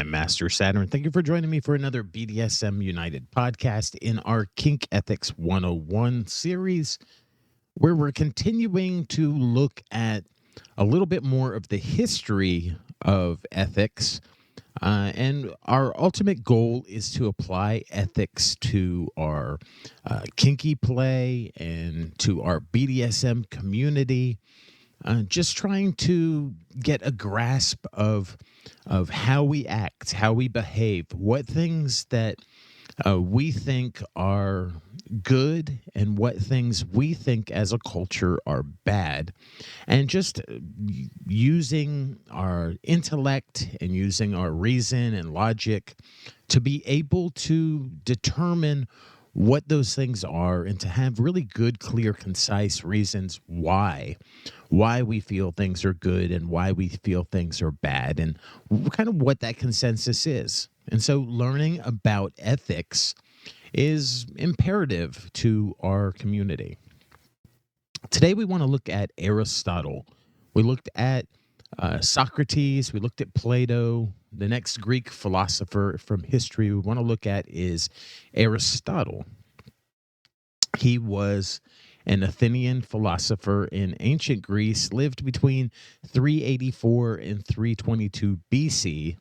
I'm Master Saturn. Thank you for joining me for another BDSM United podcast in our Kink Ethics 101 series, where we're continuing to look at a little bit more of the history of ethics. And our ultimate goal is to apply ethics to our kinky play and to our BDSM community. Just trying to get a grasp of how we act, how we behave, what things that we think are good and what things we think as a culture are bad, and just using our intellect and using our reason and logic to be able to determine what those things are and to have really good, clear, concise reasons why we feel things are good and why we feel things are bad, and kind of what that consensus is. And so learning about ethics is imperative to our community. Today we want to look at Aristotle. We looked at Socrates, we looked at Plato. The next Greek philosopher from history we want to look at is Aristotle. He was an Athenian philosopher in ancient Greece, lived between 384 and 322 BC,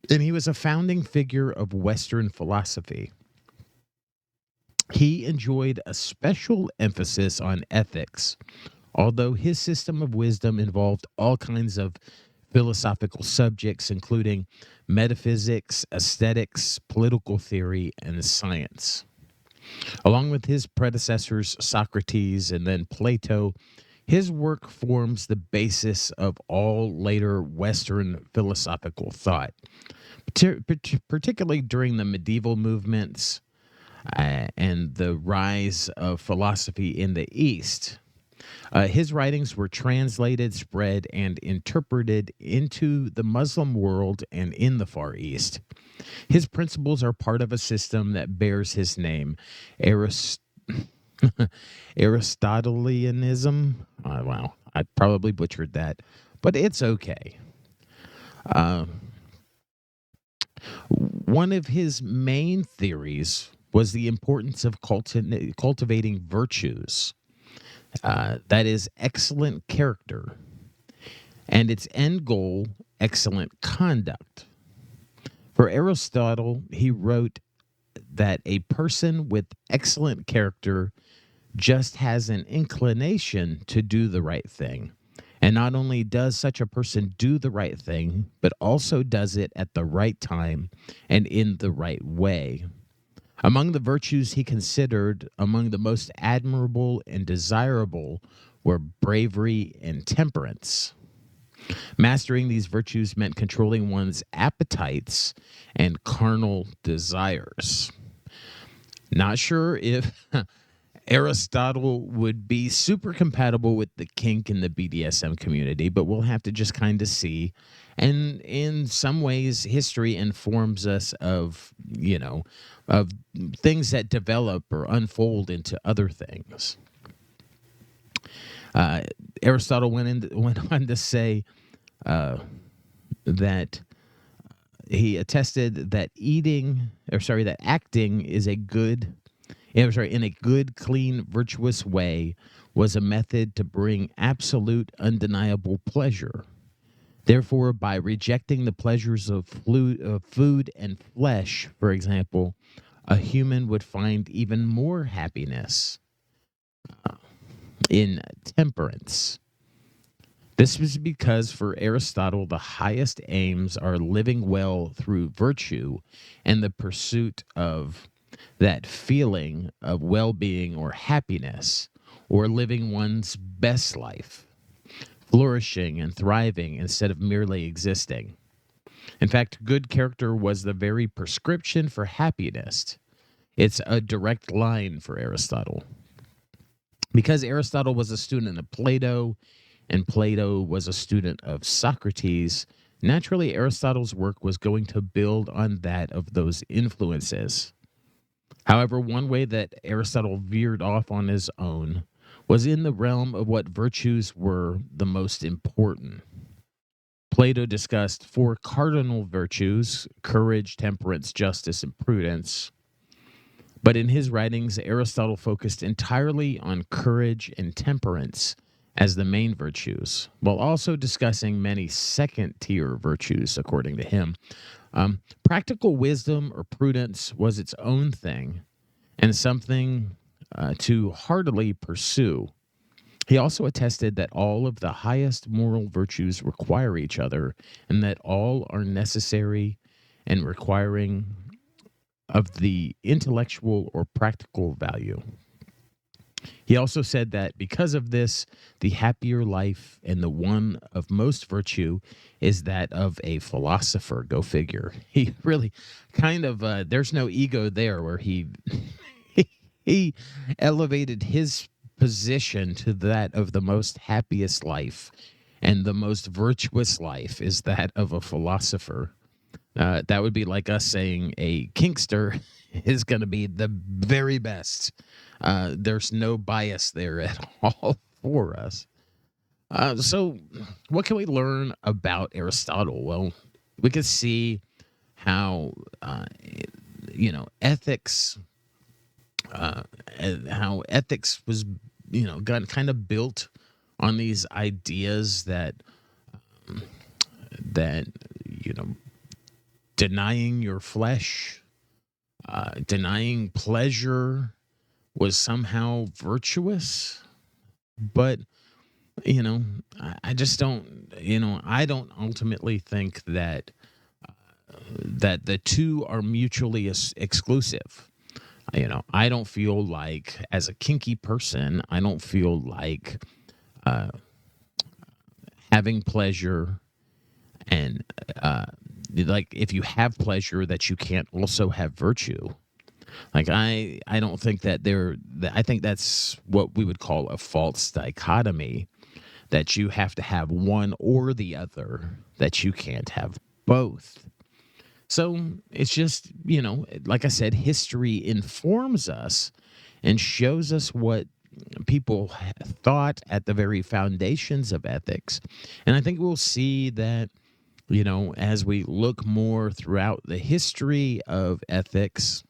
and he was a founding figure of Western philosophy. He enjoyed a special emphasis on ethics, although his system of wisdom involved all kinds of philosophical subjects, including metaphysics, aesthetics, political theory, and science. Along with his predecessors, Socrates and then Plato, his work forms the basis of all later Western philosophical thought, particularly during the medieval movements and the rise of philosophy in the East. His writings were translated, spread, and interpreted into the Muslim world and in the Far East. His principles are part of a system that bears his name, Aristotelianism. Wow, I probably butchered that, but it's okay. One of his main theories was the importance of cultivating virtues. That is excellent character, and its end goal, excellent conduct. For Aristotle, he wrote that a person with excellent character just has an inclination to do the right thing. And not only does such a person do the right thing, but also does it at the right time and in the right way. Among the virtues he considered among the most admirable and desirable were bravery and temperance. Mastering these virtues meant controlling one's appetites and carnal desires. Not sure if Aristotle would be super compatible with the kink and the BDSM community, but we'll have to just kind of see. And in some ways, history informs us of things that develop or unfold into other things. Aristotle went on to say that he attested that that acting is in a good, clean, virtuous way was a method to bring absolute, undeniable pleasure. Therefore, by rejecting the pleasures of food and flesh, for example, a human would find even more happiness in temperance. This was because for Aristotle, the highest aims are living well through virtue and the pursuit of that feeling of well-being or happiness, or living one's best life, flourishing and thriving instead of merely existing. In fact, good character was the very prescription for happiness. It's a direct line for Aristotle. Because Aristotle was a student of Plato, and Plato was a student of Socrates, naturally Aristotle's work was going to build on that of those influences. However, one way that Aristotle veered off on his own was in the realm of what virtues were the most important. Plato discussed four cardinal virtues: courage, temperance, justice, and prudence. But in his writings, Aristotle focused entirely on courage and temperance as the main virtues, while also discussing many second tier virtues, according to him. Practical wisdom or prudence was its own thing and something to heartily pursue. He also attested that all of the highest moral virtues require each other and that all are necessary and requiring of the intellectual or practical value. He also said that because of this, the happier life and the one of most virtue is that of a philosopher. Go figure. He really kind of, there's no ego there where he elevated his position to that of the most happiest life. And the most virtuous life is that of a philosopher. That would be like us saying a kinkster is going to be the very best. There's no bias there at all for us. So, what can we learn about Aristotle? Well, we can see how, ethics, how ethics was, got kind of built on these ideas that denying your flesh, denying pleasure was somehow virtuous. But, I just don't, I don't ultimately think that the two are mutually exclusive. I don't feel like, as a kinky person, I don't feel like having pleasure and like if you have pleasure that you can't also have virtue. Like I don't think that I think that's what we would call a false dichotomy, that you have to have one or the other, that you can't have both. So it's just, like I said, history informs us and shows us what people thought at the very foundations of ethics. And I think we'll see that, as we look more throughout the history of ethics,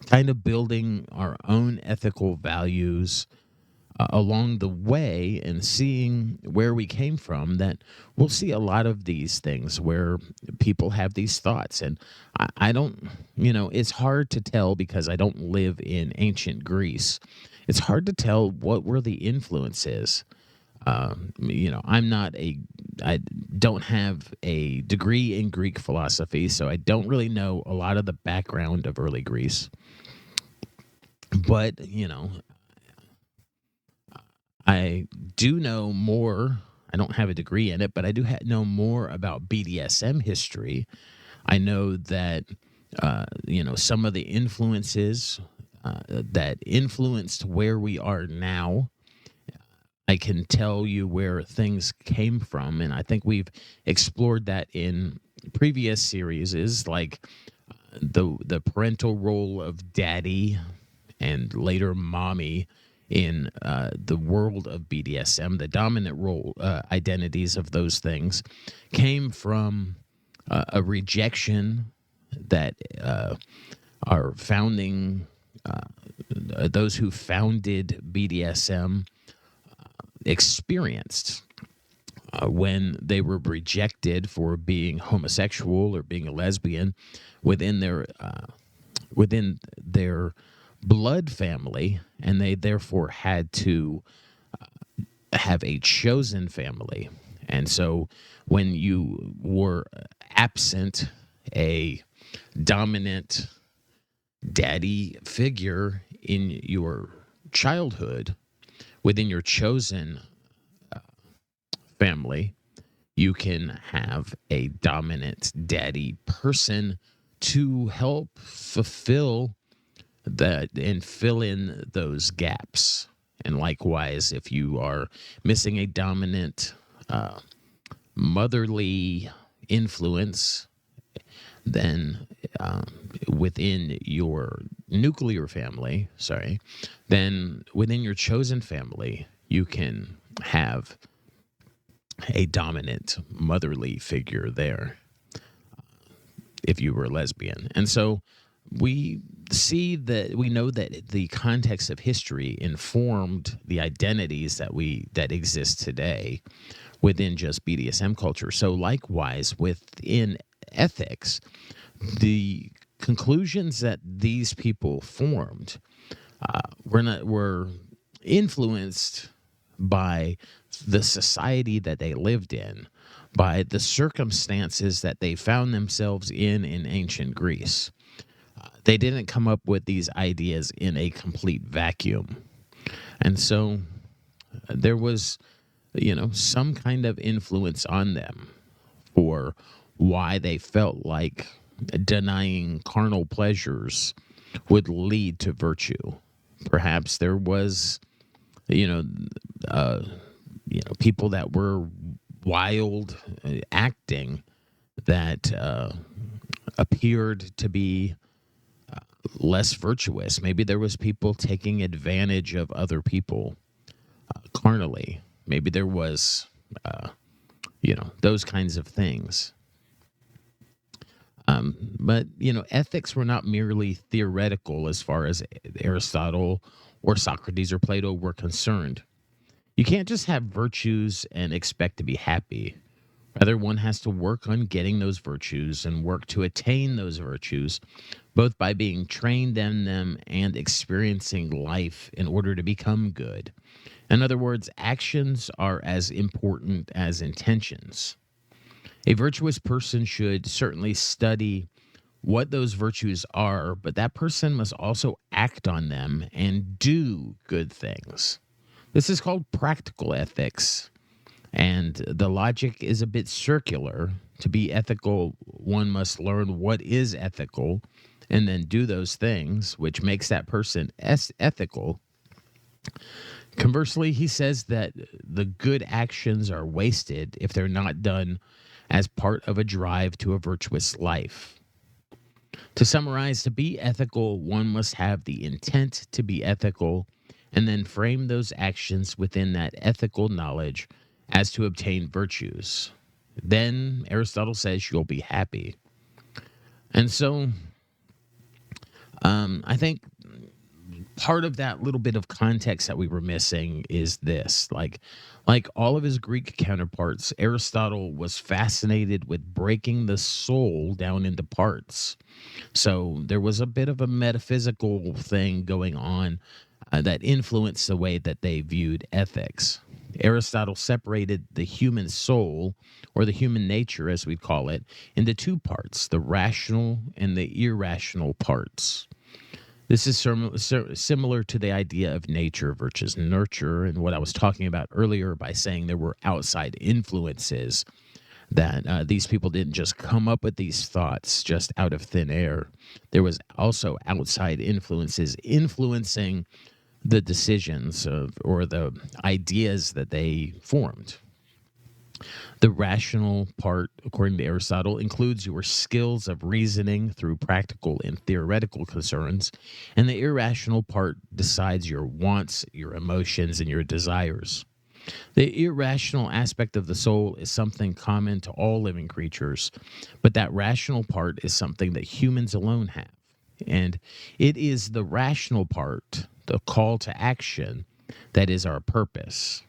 kind of building our own ethical values along the way and seeing where we came from, that we'll see a lot of these things where people have these thoughts. And I don't, it's hard to tell because I don't live in ancient Greece. It's hard to tell what were the influences. I don't have a degree in Greek philosophy, so I don't really know a lot of the background of early Greece. But, I do know more. I don't have a degree in it, but I do know more about BDSM history. I know that, some of the influences that influenced where we are now. I can tell you where things came from, and I think we've explored that in previous series. Is like the parental role of daddy and later mommy in the world of BDSM. The dominant role identities of those things came from a rejection that our founding those who founded BDSM experienced when they were rejected for being homosexual or being a lesbian within their blood family, and they therefore had to have a chosen family. And so when you were absent a dominant daddy figure in your childhood within your chosen family, you can have a dominant daddy person to help fulfill that and fill in those gaps. And likewise, if you are missing a dominant motherly influence, then within your nuclear family, then within your chosen family, you can have a dominant motherly figure there if you were lesbian. And so we we know that the context of history informed the identities that exist today within just BDSM culture. So likewise within ethics, the conclusions that these people formed were influenced by the society that they lived in, by the circumstances that they found themselves in ancient Greece. They didn't come up with these ideas in a complete vacuum. And so there was, some kind of influence on them for why they felt like denying carnal pleasures would lead to virtue. Perhaps there was, you know, people that were wild acting that appeared to be less virtuous. Maybe there was people taking advantage of other people carnally. Maybe there was, those kinds of things. But, ethics were not merely theoretical as far as Aristotle or Socrates or Plato were concerned. You can't just have virtues and expect to be happy. Rather, one has to work on getting those virtues and work to attain those virtues, both by being trained in them and experiencing life in order to become good. In other words, actions are as important as intentions. A virtuous person should certainly study what those virtues are, but that person must also act on them and do good things. This is called practical ethics, and the logic is a bit circular. To be ethical, one must learn what is ethical and then do those things, which makes that person ethical. Conversely, he says that the good actions are wasted if they're not done as part of a drive to a virtuous life. To summarize, to be ethical, one must have the intent to be ethical and then frame those actions within that ethical knowledge as to obtain virtues. Then Aristotle says you'll be happy. And so I think part of that little bit of context that we were missing is this. Like all of his Greek counterparts, Aristotle was fascinated with breaking the soul down into parts. So there was a bit of a metaphysical thing going on that influenced the way that they viewed ethics. Aristotle separated the human soul, or the human nature as we call it, into two parts, the rational and the irrational parts. This is similar to the idea of nature versus nurture, and what I was talking about earlier by saying there were outside influences, that these people didn't just come up with these thoughts just out of thin air. There was also outside influences influencing the decisions or the ideas that they formed. The rational part, according to Aristotle, includes your skills of reasoning through practical and theoretical concerns, and the irrational part decides your wants, your emotions, and your desires. The irrational aspect of the soul is something common to all living creatures, but that rational part is something that humans alone have. And it is the rational part, the call to action, that is our purpose.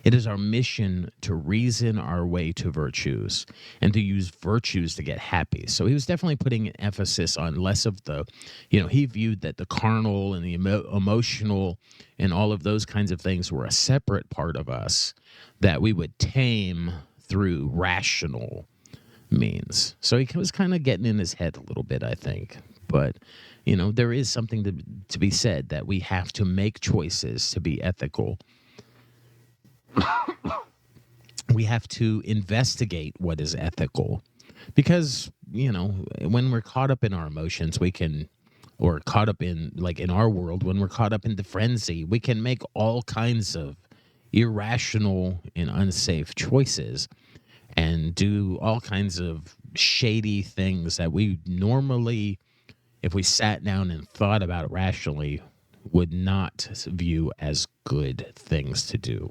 It is our mission to reason our way to virtues and to use virtues to get happy. So he was definitely putting an emphasis on less of the, he viewed that the carnal and the emotional and all of those kinds of things were a separate part of us that we would tame through rational means. So he was kind of getting in his head a little bit, I think. But, there is something to be said that we have to make choices to be ethical. We have to investigate what is ethical because, when we're caught up in our emotions, or caught up in, like in our world, when we're caught up in the frenzy, we can make all kinds of irrational and unsafe choices and do all kinds of shady things that we normally, if we sat down and thought about it rationally, would not view as good things to do.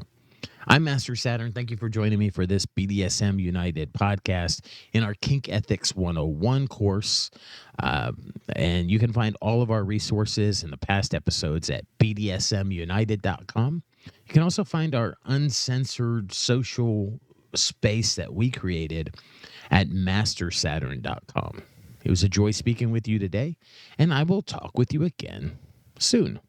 I'm Master Saturn. Thank you for joining me for this BDSM United podcast in our Kink Ethics 101 course. And you can find all of our resources and the past episodes at bdsmunited.com. You can also find our uncensored social space that we created at mastersaturn.com. It was a joy speaking with you today, and I will talk with you again soon.